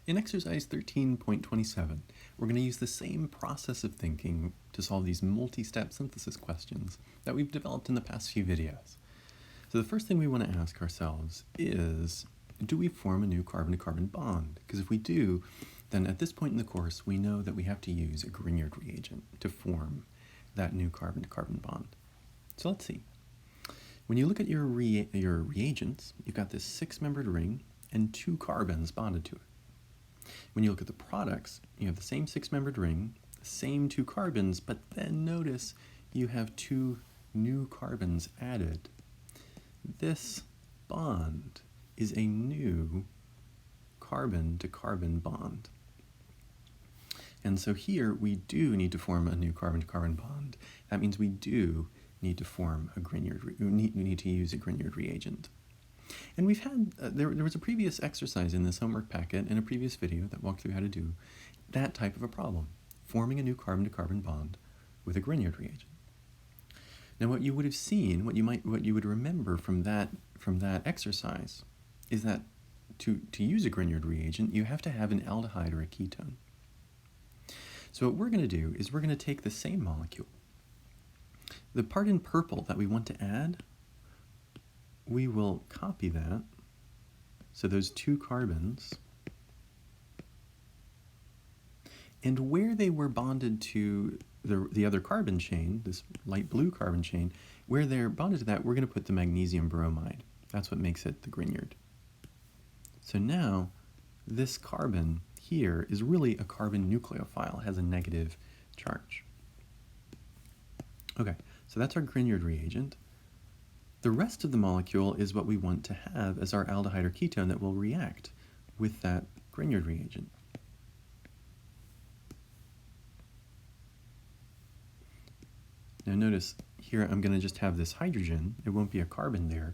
In exercise 13.27, we're going to use the same process of thinking to solve these multi-step synthesis questions that we've developed in the past few videos. So the first thing we want to ask ourselves is, do we form a new carbon-to-carbon bond? Because if we do, then at this point in the course, we know that we have to use a Grignard reagent to form that new carbon-to-carbon bond. So let's see. When you look at your reagents, you've got this 6-membered ring and 2 carbons bonded to it. When you look at the products, you have the same 6-membered ring, the same 2 carbons, but then notice you have 2 new carbons added. This bond is a new carbon-to-carbon bond. And so here we do need to form a new carbon-to-carbon bond. That means we do need to form a Grignard, need to use a Grignard reagent. And we've had, there was a previous exercise in this homework packet in a previous video that walked through how to do that type of a problem, forming a new carbon-to-carbon bond with a Grignard reagent. Now what you would have seen, what you would remember from that exercise is that to use a Grignard reagent, you have to have an aldehyde or a ketone. So what we're going to do is we're going to take the same molecule. The part in purple that we want to add, we will copy that, so those 2 carbons, and where they were bonded to the other carbon chain, this light blue carbon chain, where they're bonded to that, we're going to put the magnesium bromide. That's what makes it the Grignard. So now, this carbon here is really a carbon nucleophile, has a negative charge. Okay, so that's our Grignard reagent. The rest of the molecule is what we want to have as our aldehyde or ketone that will react with that Grignard reagent. Now notice here I'm going to just have this hydrogen, it won't be a carbon there,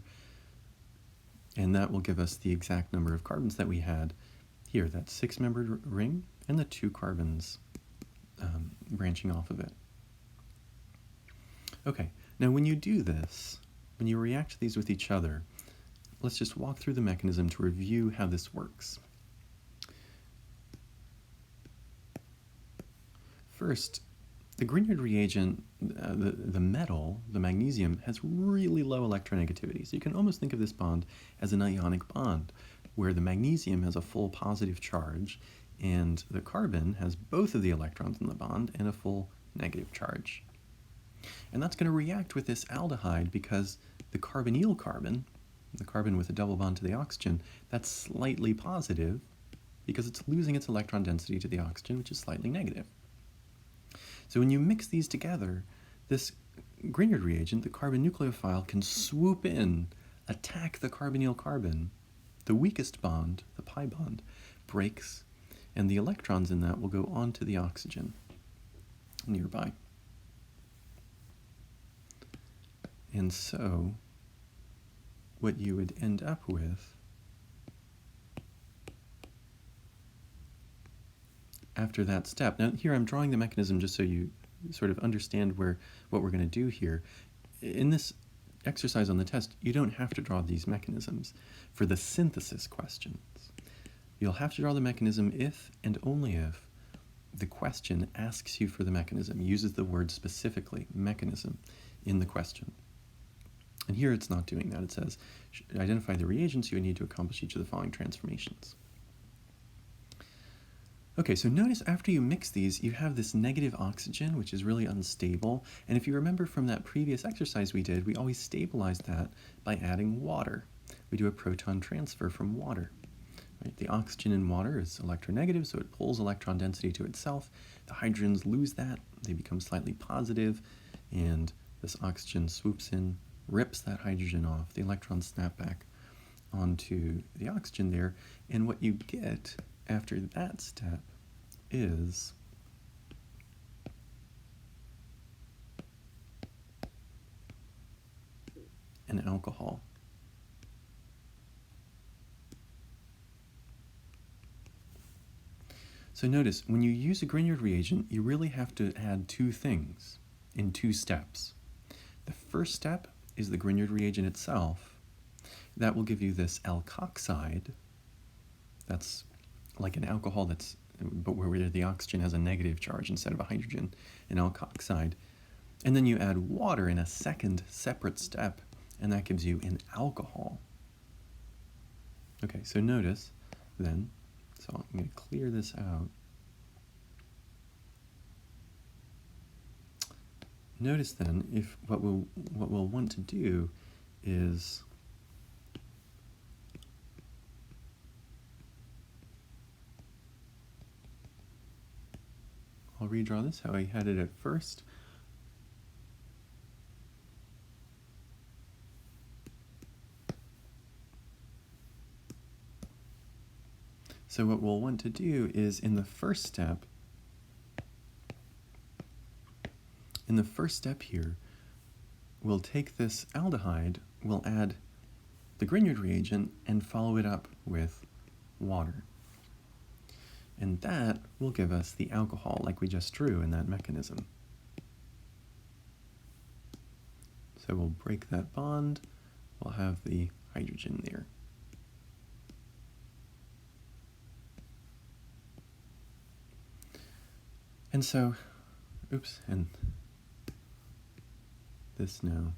and that will give us the exact number of carbons that we had here, that 6-membered ring and the 2 carbons branching off of it. Okay, now when you do this, when you react these with each other, let's just walk through the mechanism to review how this works. First, the Grignard reagent, the metal, the magnesium, has really low electronegativity. So you can almost think of this bond as an ionic bond, where the magnesium has a full positive charge, and the carbon has both of the electrons in the bond and a full negative charge. And that's going to react with this aldehyde because the carbonyl carbon, the carbon with a double bond to the oxygen, that's slightly positive because it's losing its electron density to the oxygen, which is slightly negative. So when you mix these together, this Grignard reagent, the carbon nucleophile, can swoop in, attack the carbonyl carbon. The weakest bond, the pi bond, breaks, and the electrons in that will go onto the oxygen nearby. And so, what you would end up with after that step, now here I'm drawing the mechanism just so you sort of understand what we're going to do here. In this exercise on the test, you don't have to draw these mechanisms for the synthesis questions. You'll have to draw the mechanism if and only if the question asks you for the mechanism, uses the word specifically, mechanism, in the question. And here it's not doing that. It says, identify the reagents you would need to accomplish each of the following transformations. Okay, so notice after you mix these, you have this negative oxygen, which is really unstable. And if you remember from that previous exercise we did, we always stabilized that by adding water. We do a proton transfer from water. Right? The oxygen in water is electronegative, so it pulls electron density to itself. The hydrogens lose that. They become slightly positive, and this oxygen swoops in, rips that hydrogen off. The electrons snap back onto the oxygen there, and what you get after that step is an alcohol. So notice, when you use a Grignard reagent, you really have to add 2 things in 2 steps. The first step is the Grignard reagent itself. That will give you this alkoxide. That's like an alcohol but where the oxygen has a negative charge instead of a hydrogen, an alkoxide. And then you add water in a second separate step, and that gives you an alcohol. Okay, so notice then, so I'm going to clear this out. Notice then, if what we'll want to do is I'll redraw this how I had it at first. So what we'll want to do is in the first step here, we'll take this aldehyde, we'll add the Grignard reagent and follow it up with water. And that will give us the alcohol like we just drew in that mechanism. So we'll break that bond, we'll have the hydrogen there. And so, and this now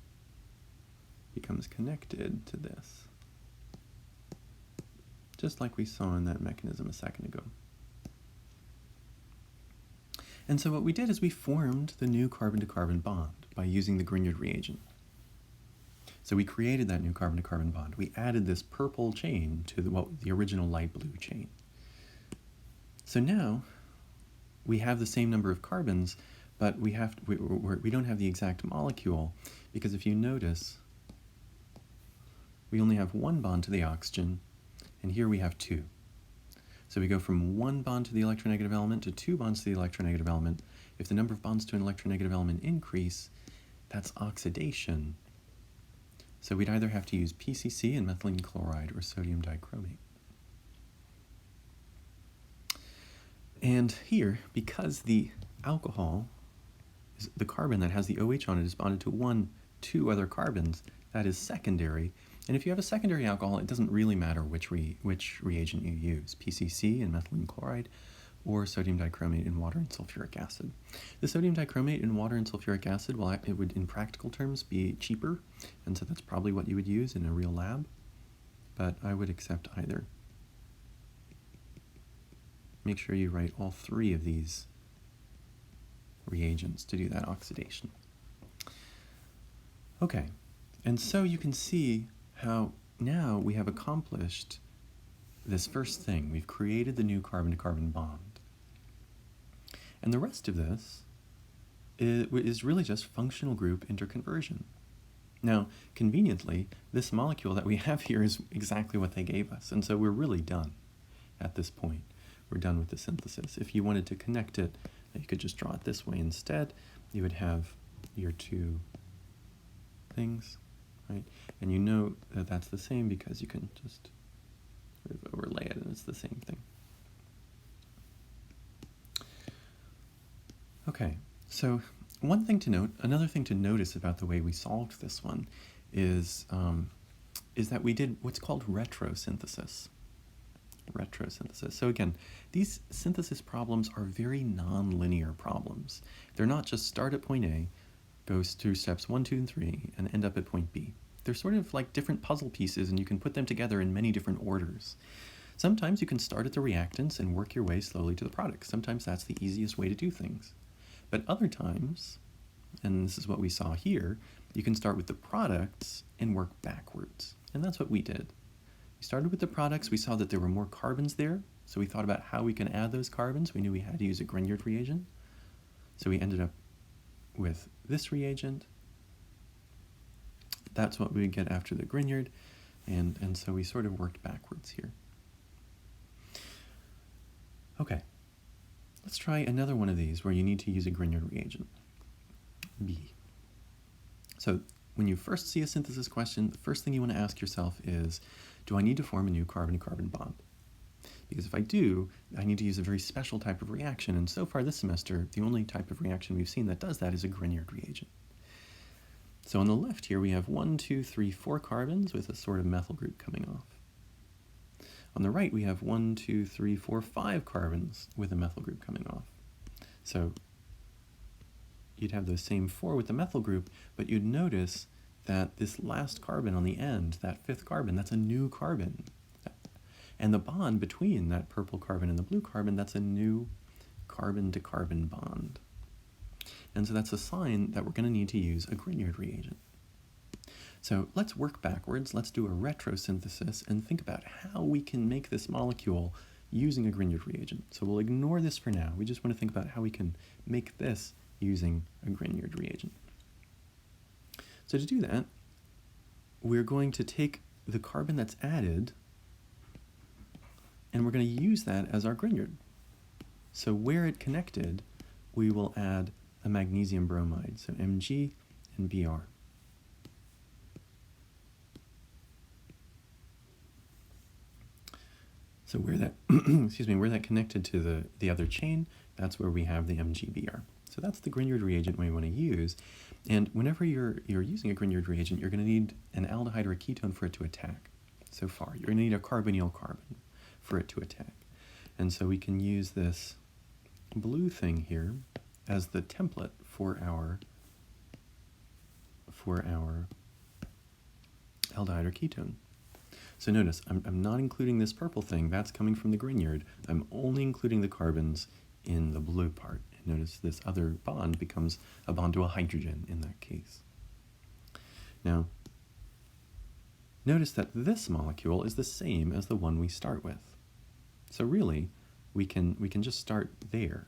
becomes connected to this, just like we saw in that mechanism a second ago. And so what we did is we formed the new carbon-to-carbon bond by using the Grignard reagent. So we created that new carbon-to-carbon bond. We added this purple chain to the original light blue chain. So now we have the same number of carbons, but we don't have the exact molecule, because if you notice, we only have one bond to the oxygen, and here we have two. So we go from one bond to the electronegative element to two bonds to the electronegative element. If the number of bonds to an electronegative element increase, that's oxidation. So we'd either have to use PCC and methylene chloride or sodium dichromate. And here, because the alcohol, the carbon that has the OH on it is bonded to two other carbons, that is secondary. And if you have a secondary alcohol, it doesn't really matter which reagent you use, PCC and methylene chloride, or sodium dichromate in water and sulfuric acid. The sodium dichromate in water and sulfuric acid, well, it would, in practical terms, be cheaper, and so that's probably what you would use in a real lab, but I would accept either. Make sure you write all three of these reagents to do that oxidation. Okay, and so you can see how now we have accomplished this first thing. We've created the new carbon-to-carbon bond. And the rest of this is really just functional group interconversion. Now, conveniently, this molecule that we have here is exactly what they gave us, and so we're really done at this point. We're done with the synthesis. If you wanted to connect it, you could just draw it this way instead. You would have your two things, right? And you know that that's the same because you can just sort of overlay it and it's the same thing. Okay, so one thing to note, another thing to notice about the way we solved this one is that we did what's called retrosynthesis. So again, these synthesis problems are very non-linear problems. They're not just start at point A, goes through steps 1, 2, and 3, and end up at point B. They're sort of like different puzzle pieces, and you can put them together in many different orders. Sometimes you can start at the reactants and work your way slowly to the products. Sometimes that's the easiest way to do things. But other times, and this is what we saw here, you can start with the products and work backwards. And that's what we did. We started with the products, we saw that there were more carbons there, so we thought about how we can add those carbons. We knew we had to use a Grignard reagent. So we ended up with this reagent. That's what we would get after the Grignard, and so we sort of worked backwards here. Okay, let's try another one of these where you need to use a Grignard reagent. B. So when you first see a synthesis question, the first thing you want to ask yourself is, do I need to form a new carbon-to-carbon bond? Because if I do, I need to use a very special type of reaction, and so far this semester, the only type of reaction we've seen that does that is a Grignard reagent. So on the left here, we have 1, 2, 3, 4 carbons with a sort of methyl group coming off. On the right, we have 1, 2, 3, 4, 5 carbons with a methyl group coming off. So you'd have those same 4 with the methyl group, but you'd notice that this last carbon on the end, that 5th carbon, that's a new carbon. And the bond between that purple carbon and the blue carbon, that's a new carbon-to-carbon bond. And so that's a sign that we're going to need to use a Grignard reagent. So let's work backwards. Let's do a retrosynthesis and think about how we can make this molecule using a Grignard reagent. So we'll ignore this for now. We just want to think about how we can make this using a Grignard reagent. So to do that, we're going to take the carbon that's added and we're going to use that as our Grignard. So where it connected, we will add a magnesium bromide, so Mg and Br. So where that, where that connected to the other chain, that's where we have the MgBr. So that's the Grignard reagent we want to use. And whenever you're using a Grignard reagent, you're going to need an aldehyde or a ketone for it to attack. So far, you're going to need a carbonyl carbon for it to attack. And so we can use this blue thing here as the template for our aldehyde or ketone. So notice, I'm not including this purple thing, that's coming from the Grignard. I'm only including the carbons in the blue part. And notice this other bond becomes a bond to a hydrogen in that case. Now, notice that this molecule is the same as the one we start with. So really, we can just start there,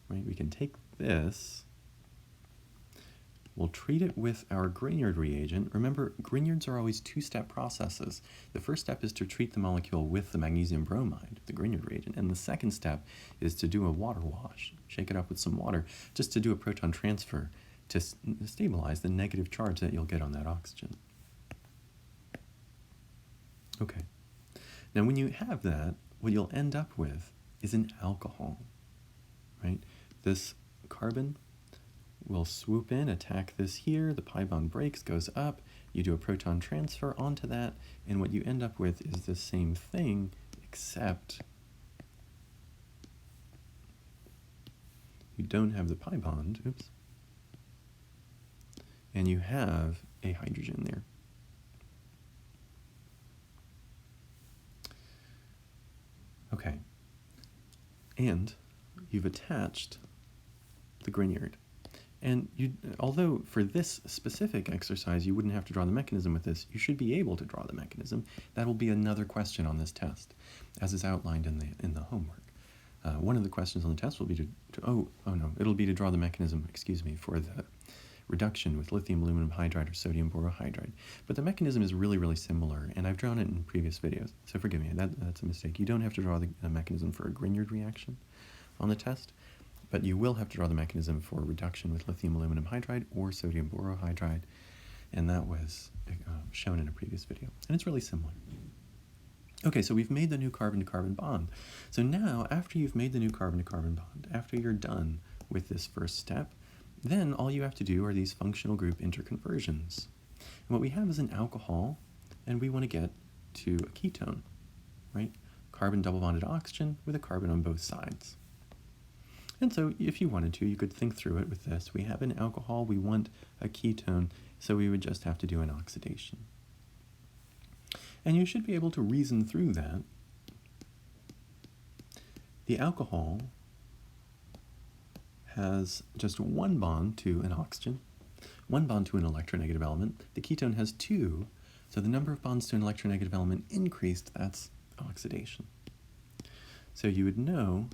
right? We can take this, we'll treat it with our Grignard reagent. Remember, Grignards are always two-step processes. The first step is to treat the molecule with the magnesium bromide, the Grignard reagent, and the second step is to do a water wash, shake it up with some water, just to do a proton transfer to stabilize the negative charge that you'll get on that oxygen. Okay. Now when you have that, what you'll end up with is an alcohol, right? This carbon will swoop in, attack this here, the pi bond breaks, goes up, you do a proton transfer onto that, and what you end up with is the same thing, except you don't have the pi bond, oops, and you have a hydrogen there. Okay, and you've attached the Grignard. And although for this specific exercise you wouldn't have to draw the mechanism with this, you should be able to draw the mechanism. That will be another question on this test, as is outlined in the homework. One of the questions on the test will be it'll be to draw the mechanism, for the reduction with lithium aluminum hydride or sodium borohydride. But the mechanism is really, really similar, and I've drawn it in previous videos, so forgive me, that's a mistake. You don't have to draw the mechanism for a Grignard reaction on the test, but you will have to draw the mechanism for reduction with lithium aluminum hydride or sodium borohydride, and that was shown in a previous video, and it's really similar. Okay, so we've made the new carbon-to-carbon bond. So now, after you've made the new carbon-to-carbon bond, after you're done with this first step, then all you have to do are these functional group interconversions. And what we have is an alcohol, and we want to get to a ketone, right? Carbon double bonded oxygen with a carbon on both sides. And so if you wanted to, you could think through it with this. We have an alcohol, we want a ketone, so we would just have to do an oxidation. And you should be able to reason through that. The alcohol has just one bond to an oxygen, one bond to an electronegative element. The ketone has two, so the number of bonds to an electronegative element increased, that's oxidation. So you would know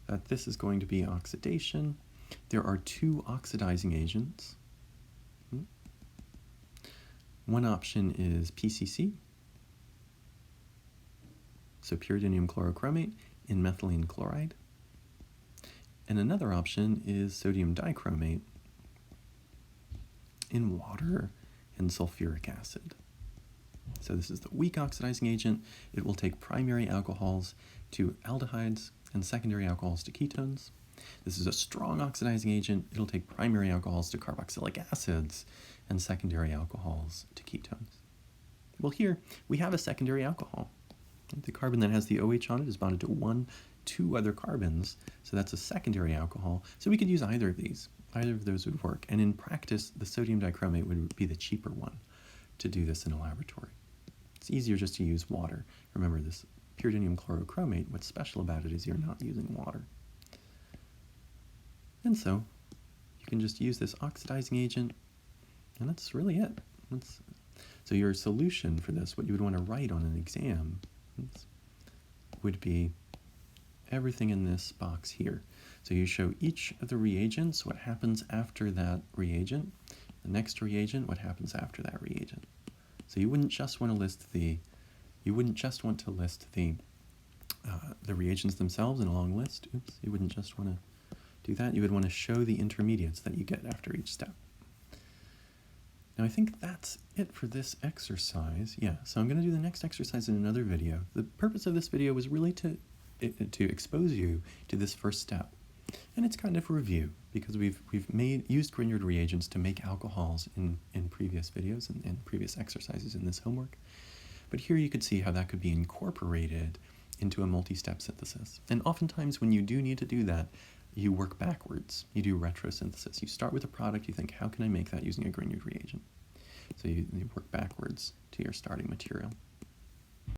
that this is going to be oxidation. There are two oxidizing agents. One option is PCC, so pyridinium chlorochromate in methylene chloride. And another option is sodium dichromate in water and sulfuric acid. So this is the weak oxidizing agent. It will take primary alcohols to aldehydes and secondary alcohols to ketones. This is a strong oxidizing agent. It'll take primary alcohols to carboxylic acids and secondary alcohols to ketones. Well, here we have a secondary alcohol. The carbon that has the OH on it is bonded to two other carbons, so that's a secondary alcohol. So we could use either of these. Either of those would work. And in practice, the sodium dichromate would be the cheaper one to do this in a laboratory. It's easier just to use water. Remember, this pyridinium chlorochromate, what's special about it is you're not using water. And so you can just use this oxidizing agent, and that's really it. So your solution for this, what you would want to write on an exam, would be everything in this box here. So you show each of the reagents, what happens after that reagent, the next reagent, what happens after that reagent. So you wouldn't just want to list the reagents themselves in a long list. Oops, you wouldn't just want to do that. You would want to show the intermediates that you get after each step. Now I think that's it for this exercise. Yeah, so I'm going to do the next exercise in another video. The purpose of this video was really to expose you to this first step. And it's kind of a review, because we've used Grignard reagents to make alcohols in previous videos and previous exercises in this homework. But here you could see how that could be incorporated into a multi-step synthesis. And oftentimes when you do need to do that, you work backwards. You do retrosynthesis. You start with a product, you think, how can I make that using a Grignard reagent? So you work backwards to your starting material.